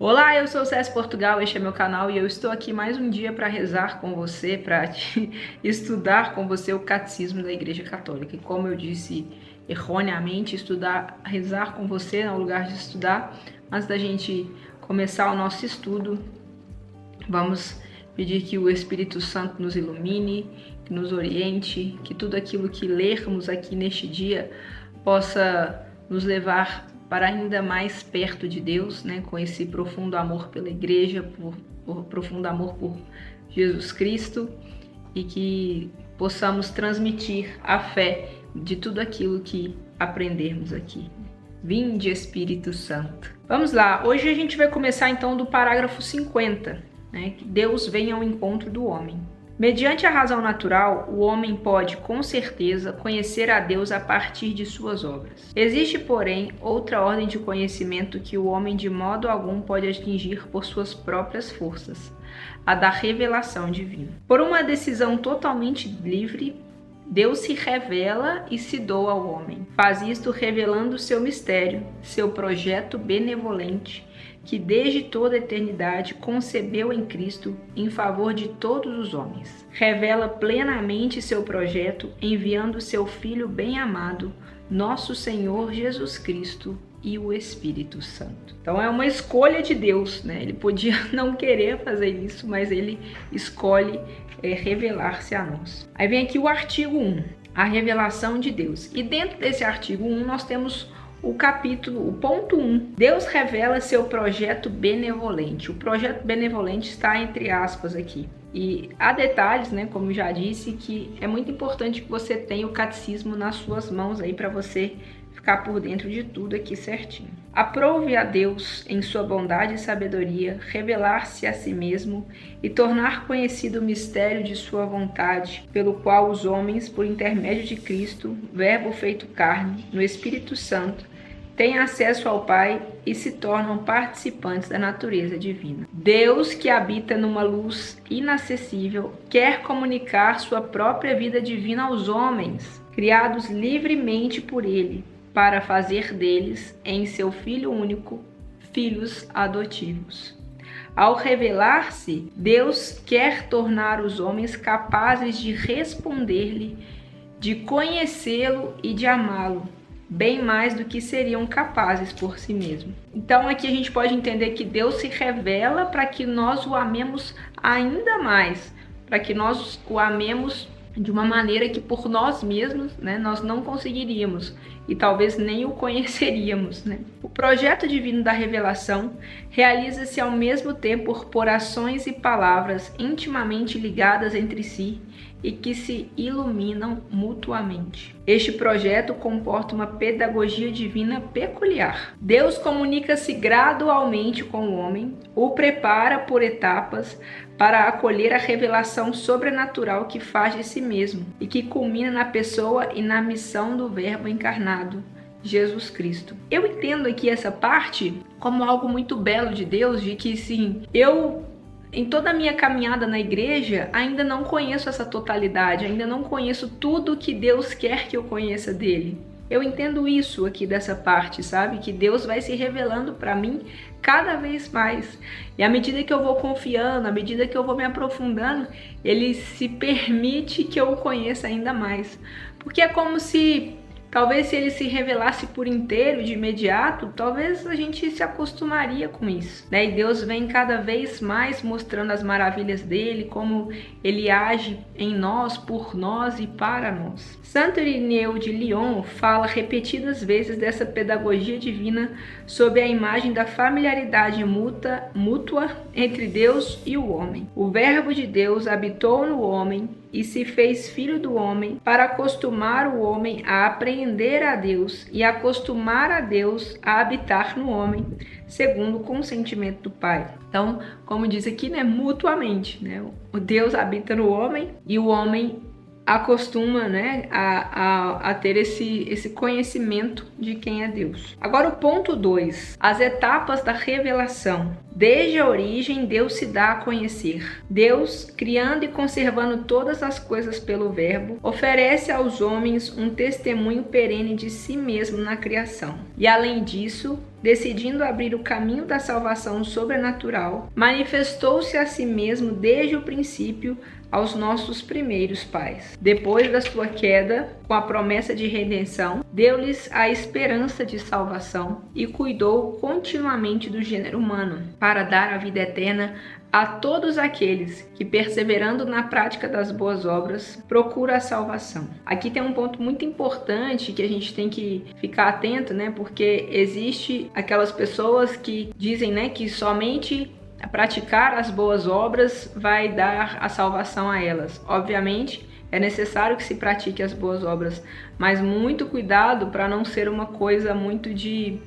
Olá, eu sou o César Portugal, este é meu canal e eu estou aqui mais um dia para rezar com você, para estudar com você o Catecismo da Igreja Católica. E como eu disse erroneamente, rezar com você no lugar de estudar. Antes da gente começar o nosso estudo, vamos pedir que o Espírito Santo nos ilumine, que nos oriente, que tudo aquilo que lermos aqui neste dia possa nos levar para ainda mais perto de Deus, né, com esse profundo amor pela igreja, profundo amor por Jesus Cristo, e que possamos transmitir a fé de tudo aquilo que aprendermos aqui. Vinde, Espírito Santo. Vamos lá, hoje a gente vai começar então do parágrafo 50, né, que Deus vem ao encontro do homem. Mediante a razão natural, o homem pode, com certeza, conhecer a Deus a partir de suas obras. Existe, porém, outra ordem de conhecimento que o homem de modo algum pode atingir por suas próprias forças, a da revelação divina. Por uma decisão totalmente livre, Deus se revela e se doa ao homem. Faz isto revelando seu mistério, seu projeto benevolente, que desde toda a eternidade concebeu em Cristo em favor de todos os homens. Revela plenamente seu projeto enviando seu Filho bem-amado, nosso Senhor Jesus Cristo e o Espírito Santo. Então é uma escolha de Deus, né? Ele podia não querer fazer isso, mas ele escolhe revelar-se a nós. Aí vem aqui o artigo 1, a revelação de Deus. E dentro desse artigo 1 nós temos o ponto 1. Deus revela seu projeto benevolente. O projeto benevolente está entre aspas aqui. E há detalhes, né, como eu já disse, que é muito importante que você tenha o catecismo nas suas mãos aí para você ficar por dentro de tudo aqui certinho. Aprove a Deus, em sua bondade e sabedoria, revelar-se a si mesmo e tornar conhecido o mistério de sua vontade, pelo qual os homens, por intermédio de Cristo, Verbo feito carne, no Espírito Santo, têm acesso ao Pai e se tornam participantes da natureza divina. Deus, que habita numa luz inacessível, quer comunicar sua própria vida divina aos homens, criados livremente por Ele, para fazer deles, em seu Filho único, filhos adotivos. Ao revelar-se, Deus quer tornar os homens capazes de responder-lhe, de conhecê-lo e de amá-lo, bem mais do que seriam capazes por si mesmos. Então aqui a gente pode entender que Deus se revela para que nós o amemos ainda mais, para que nós o amemos de uma maneira que por nós mesmos, né, nós não conseguiríamos e talvez nem o conheceríamos, né? O projeto divino da revelação realiza-se ao mesmo tempo por ações e palavras intimamente ligadas entre si e que se iluminam mutuamente. Este projeto comporta uma pedagogia divina peculiar. Deus comunica-se gradualmente com o homem, o prepara por etapas para acolher a revelação sobrenatural que faz de si mesmo e que culmina na pessoa e na missão do Verbo encarnado, Jesus Cristo. Eu entendo aqui essa parte como algo muito belo de Deus, de que sim, em toda a minha caminhada na igreja, ainda não conheço essa totalidade, ainda não conheço tudo que Deus quer que eu conheça dele. Eu entendo isso aqui dessa parte, sabe? Que Deus vai se revelando para mim cada vez mais. E à medida que eu vou confiando, à medida que eu vou me aprofundando, ele se permite que eu o conheça ainda mais. Porque é como se talvez se ele se revelasse por inteiro, de imediato, talvez a gente se acostumaria com isso, né? E Deus vem cada vez mais mostrando as maravilhas dele, como ele age em nós, por nós e para nós. Santo Irineu de Lyon fala repetidas vezes dessa pedagogia divina sob a imagem da familiaridade mútua entre Deus e o homem. O Verbo de Deus habitou no homem e se fez filho do homem para acostumar o homem a apreender a Deus e acostumar a Deus a habitar no homem, segundo o consentimento do Pai. Então, como diz aqui, né, mutuamente, né? O Deus habita no homem e o homem acostuma, né, a ter esse conhecimento de quem é Deus. Agora o ponto 2, as etapas da revelação. Desde a origem, Deus se dá a conhecer. Deus, criando e conservando todas as coisas pelo Verbo, oferece aos homens um testemunho perene de si mesmo na criação. E além disso, decidindo abrir o caminho da salvação sobrenatural, manifestou-se a si mesmo desde o princípio aos nossos primeiros pais. Depois da sua queda, com a promessa de redenção, deu-lhes a esperança de salvação e cuidou continuamente do gênero humano, para dar a vida eterna a todos aqueles que, perseverando na prática das boas obras, procuram a salvação. Aqui tem um ponto muito importante que a gente tem que ficar atento, né? Porque existe aquelas pessoas que dizem, né, que somente praticar as boas obras vai dar a salvação a elas. Obviamente, é necessário que se pratique as boas obras, mas muito cuidado para não ser uma coisa muito de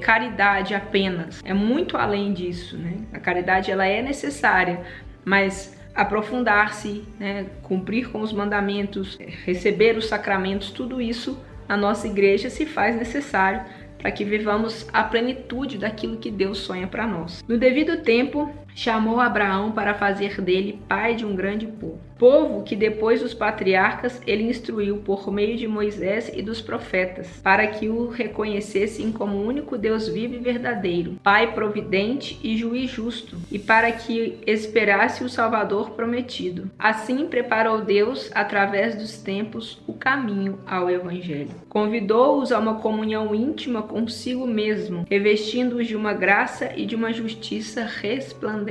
caridade apenas. É muito além disso, né? A caridade ela é necessária, mas aprofundar-se, né, cumprir com os mandamentos, receber os sacramentos, tudo isso na nossa igreja se faz necessário para que vivamos a plenitude daquilo que Deus sonha para nós. No devido tempo, chamou Abraão para fazer dele pai de um grande povo. Povo que depois dos patriarcas ele instruiu por meio de Moisés e dos profetas, para que o reconhecessem como o único Deus vivo e verdadeiro, Pai providente e juiz justo, e para que esperasse o Salvador prometido. Assim preparou Deus, através dos tempos, o caminho ao Evangelho. Convidou-os a uma comunhão íntima consigo mesmo, revestindo-os de uma graça e de uma justiça resplandecente.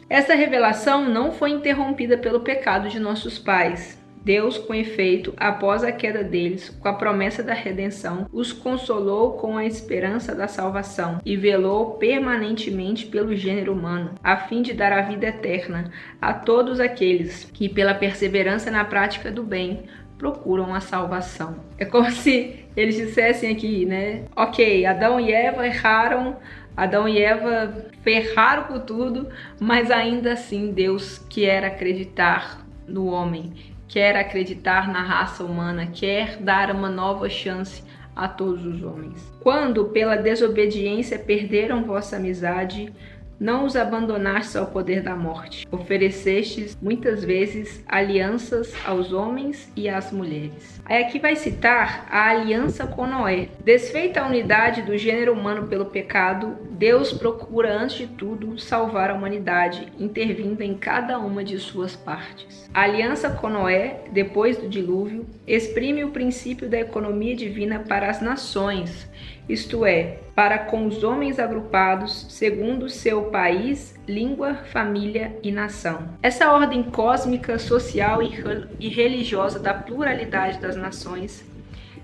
Essa revelação não foi interrompida pelo pecado de nossos pais. Deus, com efeito, após a queda deles, com a promessa da redenção, os consolou com a esperança da salvação e velou permanentemente pelo gênero humano, a fim de dar a vida eterna a todos aqueles que, pela perseverança na prática do bem, procuram a salvação. É como se eles dissessem aqui, né? Ok, Adão e Eva erraram, Adão e Eva ferraram com tudo, mas ainda assim Deus quer acreditar no homem, quer acreditar na raça humana, quer dar uma nova chance a todos os homens. Quando pela desobediência perderam vossa amizade, não os abandonastes ao poder da morte. Oferecestes muitas vezes alianças aos homens e às mulheres. Aí aqui vai citar a aliança com Noé. Desfeita a unidade do gênero humano pelo pecado, Deus procura antes de tudo salvar a humanidade, intervindo em cada uma de suas partes. A aliança com Noé, depois do dilúvio, exprime o princípio da economia divina para as nações, isto é, para com os homens agrupados segundo seu país, língua, família e nação. Essa ordem cósmica, social e religiosa da pluralidade das nações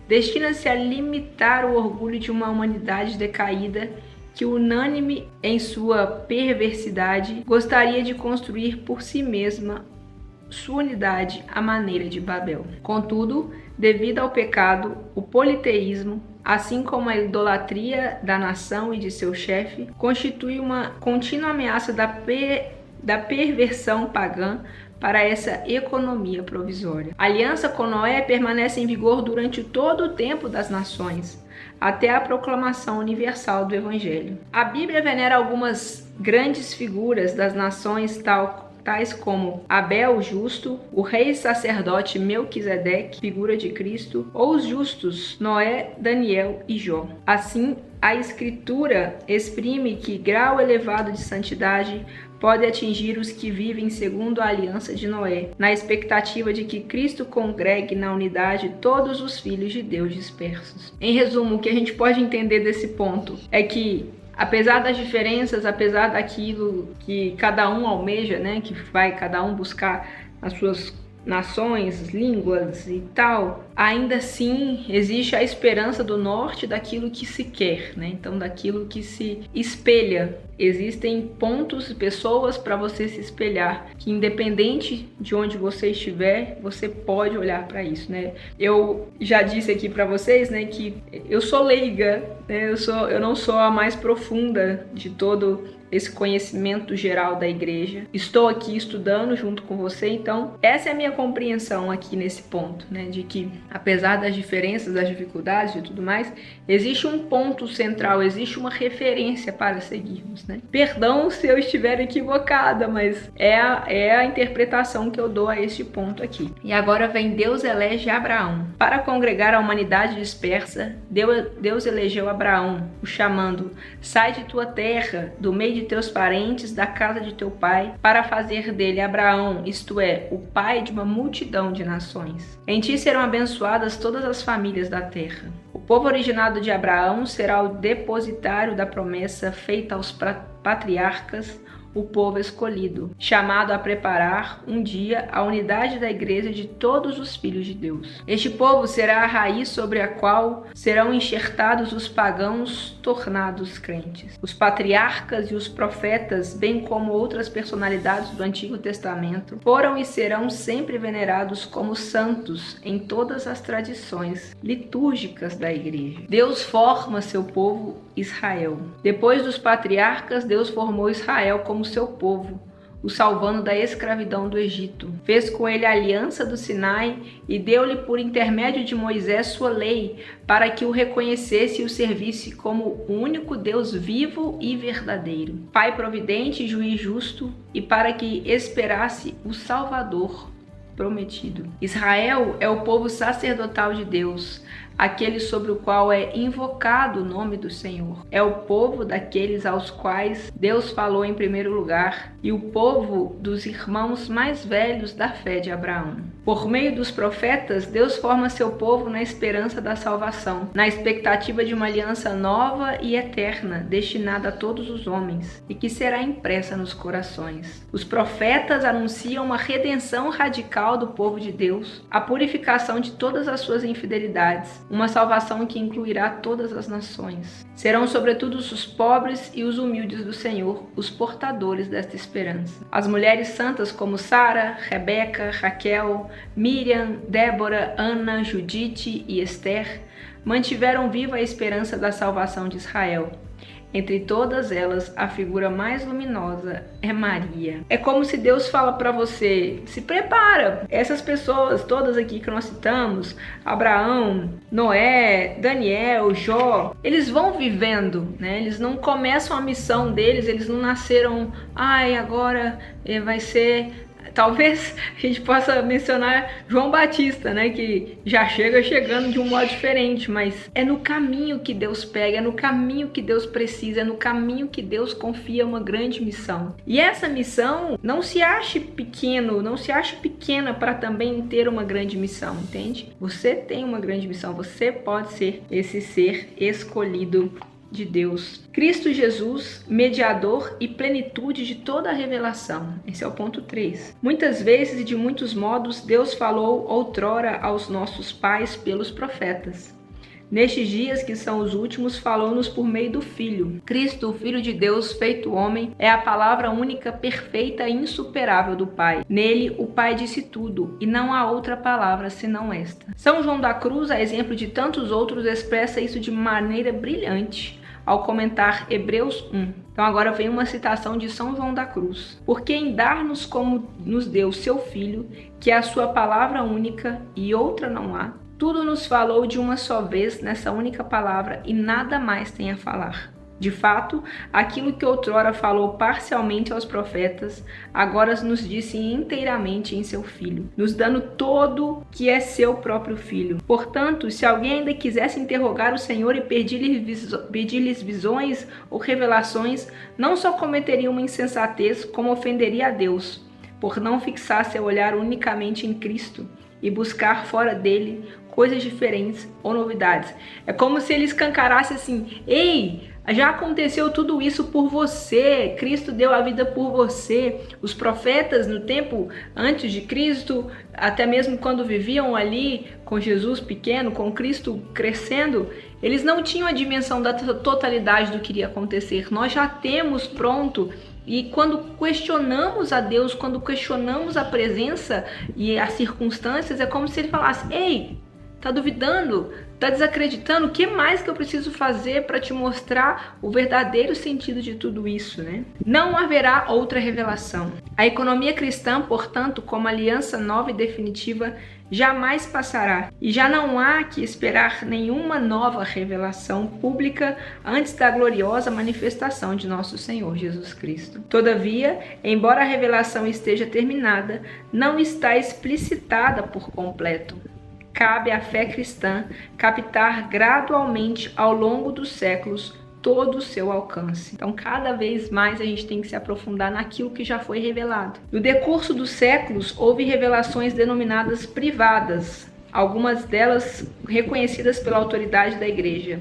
destina-se a limitar o orgulho de uma humanidade decaída que, unânime em sua perversidade, gostaria de construir por si mesma sua unidade à maneira de Babel. Contudo, devido ao pecado, o politeísmo, assim como a idolatria da nação e de seu chefe, constitui uma contínua ameaça da perversão pagã para essa economia provisória. A aliança com Noé permanece em vigor durante todo o tempo das nações, até a proclamação universal do Evangelho. A Bíblia venera algumas grandes figuras das nações, tais como Abel o justo, o rei sacerdote Melquisedeque, figura de Cristo, ou os justos Noé, Daniel e Jó. Assim, a Escritura exprime que grau elevado de santidade pode atingir os que vivem segundo a aliança de Noé, na expectativa de que Cristo congregue na unidade todos os filhos de Deus dispersos. Em resumo, o que a gente pode entender desse ponto é que, apesar das diferenças, apesar daquilo que cada um almeja, né, que vai cada um buscar as suas nações, línguas e tal, ainda assim existe a esperança do norte daquilo que se quer, né? Então, daquilo que se espelha. Existem pontos e pessoas para você se espelhar, que independente de onde você estiver, você pode olhar para isso, né? Eu já disse aqui para vocês, né, que eu sou leiga, né? Eu não sou a mais profunda de todo esse conhecimento geral da igreja. Estou aqui estudando junto com você, então essa é a minha compreensão aqui nesse ponto, né, de que apesar das diferenças, das dificuldades e tudo mais, existe um ponto central, existe uma referência para seguirmos, né? Perdão se eu estiver equivocada, mas é a interpretação que eu dou a este ponto aqui. E agora vem: Deus elege Abraão. Para congregar a humanidade dispersa, Deus elegeu Abraão, o chamando: sai de tua terra, do meio de teus parentes, da casa de teu pai, para fazer dele Abraão, isto é, o pai de uma multidão de nações. Em ti serão abençoadas todas as famílias da terra. O povo originado de Abraão será o depositário da promessa feita aos patriarcas, o povo escolhido, chamado a preparar um dia a unidade da igreja de todos os filhos de Deus. Este povo será a raiz sobre a qual serão enxertados os pagãos tornados crentes. Os patriarcas e os profetas, bem como outras personalidades do Antigo Testamento, foram e serão sempre venerados como santos em todas as tradições litúrgicas da igreja. Deus forma seu povo Israel. Depois dos patriarcas, Deus formou Israel como seu povo, o salvando da escravidão do Egito. Fez com ele a aliança do Sinai e deu-lhe por intermédio de Moisés sua lei, para que o reconhecesse e o servisse como o único Deus vivo e verdadeiro, Pai providente e juiz justo, e para que esperasse o Salvador prometido. Israel é o povo sacerdotal de Deus, aquele sobre o qual é invocado o nome do Senhor. É o povo daqueles aos quais Deus falou em primeiro lugar, e o povo dos irmãos mais velhos da fé de Abraão. Por meio dos profetas, Deus forma seu povo na esperança da salvação, na expectativa de uma aliança nova e eterna, destinada a todos os homens, e que será impressa nos corações. Os profetas anunciam uma redenção radical do povo de Deus, a purificação de todas as suas infidelidades, uma salvação que incluirá todas as nações. Serão sobretudo os pobres e os humildes do Senhor os portadores desta esperança. As mulheres santas como Sara, Rebeca, Raquel, Miriam, Débora, Ana, Judite e Esther mantiveram viva a esperança da salvação de Israel. Entre todas elas, a figura mais luminosa é Maria. É como se Deus fala para você: se prepara. Essas pessoas todas aqui que nós citamos, Abraão, Noé, Daniel, Jó, eles vão vivendo, né? Eles não começam a missão deles, eles não nasceram, agora vai ser... Talvez a gente possa mencionar João Batista, né, que já chegando de um modo diferente, mas é no caminho que Deus pega, é no caminho que Deus precisa, é no caminho que Deus confia uma grande missão. E essa missão não se ache pequeno, não se ache pequena para também ter uma grande missão, entende? Você tem uma grande missão, você pode ser esse ser escolhido de Deus. Cristo Jesus, mediador e plenitude de toda a revelação. Esse é o ponto 3. Muitas vezes e de muitos modos, Deus falou outrora aos nossos pais pelos profetas. Nestes dias, que são os últimos, falou-nos por meio do Filho. Cristo, o Filho de Deus, feito homem, é a palavra única, perfeita e insuperável do Pai. Nele, o Pai disse tudo, e não há outra palavra senão esta. São João da Cruz, a exemplo de tantos outros, expressa isso de maneira brilhante ao comentar Hebreus 1. Então agora vem uma citação de São João da Cruz. Porque em dar-nos como nos deu seu Filho, que é a sua palavra única e outra não há, tudo nos falou de uma só vez nessa única palavra e nada mais tem a falar. De fato, aquilo que outrora falou parcialmente aos profetas, agora nos disse inteiramente em seu Filho, nos dando todo que é seu próprio Filho. Portanto, se alguém ainda quisesse interrogar o Senhor e pedir-lhes visões ou revelações, não só cometeria uma insensatez, como ofenderia a Deus, por não fixar seu olhar unicamente em Cristo e buscar fora dele coisas diferentes ou novidades. É como se ele escancarasse assim: ei, já aconteceu tudo isso por você, Cristo deu a vida por você. Os profetas no tempo antes de Cristo, até mesmo quando viviam ali com Jesus pequeno, com Cristo crescendo, eles não tinham a dimensão da totalidade do que iria acontecer. Nós já temos pronto. E quando questionamos a Deus, quando questionamos a presença e as circunstâncias, é como se ele falasse: ei, Tá duvidando? Tá desacreditando? O que mais que eu preciso fazer para te mostrar o verdadeiro sentido de tudo isso, né? Não haverá outra revelação. A economia cristã, portanto, como aliança nova e definitiva, jamais passará. E já não há que esperar nenhuma nova revelação pública antes da gloriosa manifestação de nosso Senhor Jesus Cristo. Todavia, embora a revelação esteja terminada, não está explicitada por completo. Cabe à fé cristã captar gradualmente ao longo dos séculos todo o seu alcance. Então, cada vez mais a gente tem que se aprofundar naquilo que já foi revelado. No decurso dos séculos, houve revelações denominadas privadas, algumas delas reconhecidas pela autoridade da Igreja.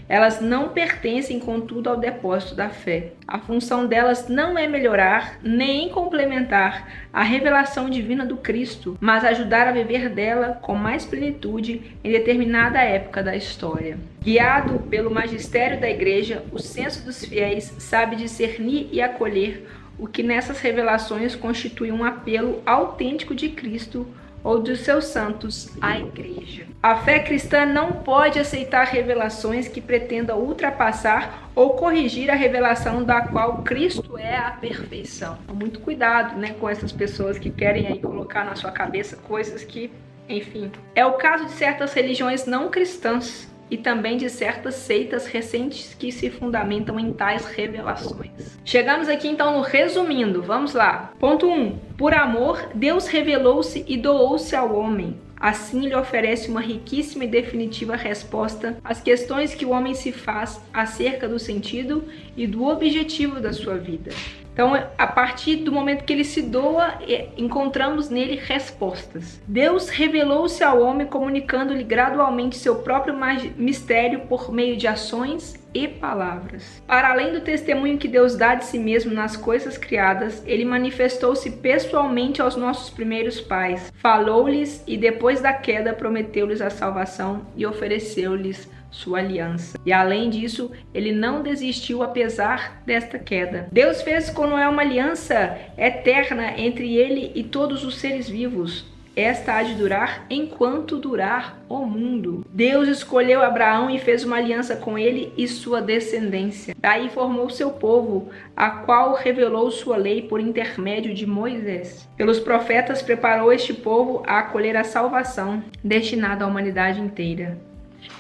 Elas não pertencem, contudo, ao depósito da fé. A função delas não é melhorar nem complementar a revelação divina do Cristo, mas ajudar a viver dela com mais plenitude em determinada época da história. Guiado pelo magistério da Igreja, o senso dos fiéis sabe discernir e acolher o que nessas revelações constitui um apelo autêntico de Cristo ou dos seus santos à Igreja. A fé cristã não pode aceitar revelações que pretendam ultrapassar ou corrigir a revelação da qual Cristo é a perfeição. Muito cuidado, né, com essas pessoas que querem aí colocar na sua cabeça coisas que, enfim. É o caso de certas religiões não cristãs e também de certas seitas recentes que se fundamentam em tais revelações. Chegamos aqui então no resumindo, vamos lá. Ponto 1. Por amor, Deus revelou-se e doou-se ao homem. Assim lhe oferece uma riquíssima e definitiva resposta às questões que o homem se faz acerca do sentido e do objetivo da sua vida. Então, a partir do momento que ele se doa, encontramos nele respostas. Deus revelou-se ao homem, comunicando-lhe gradualmente seu próprio mistério por meio de ações e palavras. Para além do testemunho que Deus dá de si mesmo nas coisas criadas, ele manifestou-se pessoalmente aos nossos primeiros pais. Falou-lhes e depois da queda prometeu-lhes a salvação e ofereceu-lhes sua aliança. E além disso, ele não desistiu apesar desta queda. Deus fez com Noé uma aliança eterna entre ele e todos os seres vivos. Esta há de durar enquanto durar o mundo. Deus escolheu Abraão e fez uma aliança com ele e sua descendência. Daí formou seu povo, a qual revelou sua lei por intermédio de Moisés. Pelos profetas preparou este povo a acolher a salvação destinada à humanidade inteira.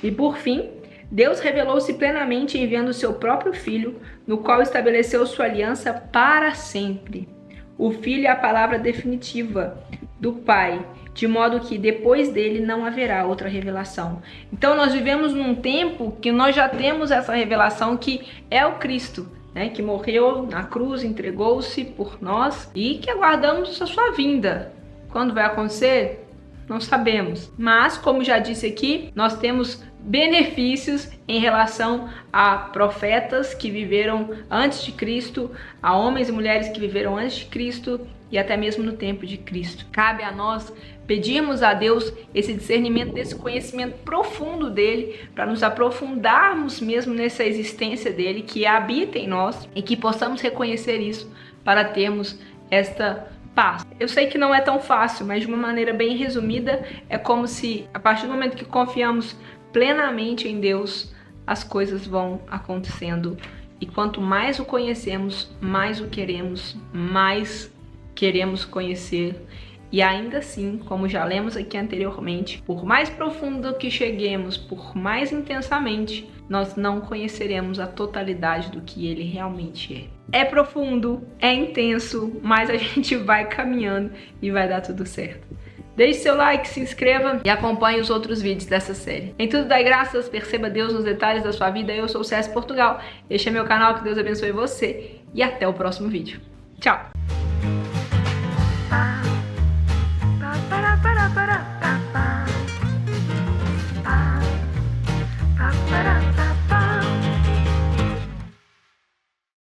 E por fim, Deus revelou-se plenamente enviando seu próprio Filho, no qual estabeleceu sua aliança para sempre. O Filho é a palavra definitiva do Pai, de modo que depois dele não haverá outra revelação. Então nós vivemos num tempo que nós já temos essa revelação que é o Cristo, né, que morreu na cruz, entregou-se por nós e que aguardamos a sua vinda. Quando vai acontecer? Não sabemos, mas como já disse aqui, nós temos benefícios em relação a profetas que viveram antes de Cristo, a homens e mulheres que viveram antes de Cristo e até mesmo no tempo de Cristo. Cabe a nós pedirmos a Deus esse discernimento, desse conhecimento profundo dele, para nos aprofundarmos mesmo nessa existência dele que habita em nós e que possamos reconhecer isso para termos esta paz. Eu sei que não é tão fácil, mas de uma maneira bem resumida, é como se a partir do momento que confiamos plenamente em Deus, as coisas vão acontecendo. E quanto mais o conhecemos, mais o queremos, mais queremos conhecer. E ainda assim, como já lemos aqui anteriormente, por mais profundo que cheguemos, por mais intensamente, nós não conheceremos a totalidade do que ele realmente é. É profundo, é intenso, mas a gente vai caminhando e vai dar tudo certo. Deixe seu like, se inscreva e acompanhe os outros vídeos dessa série. Em tudo dai graças, perceba Deus nos detalhes da sua vida. Eu sou o CS Portugal, este é meu canal, que Deus abençoe você e até o próximo vídeo. Tchau!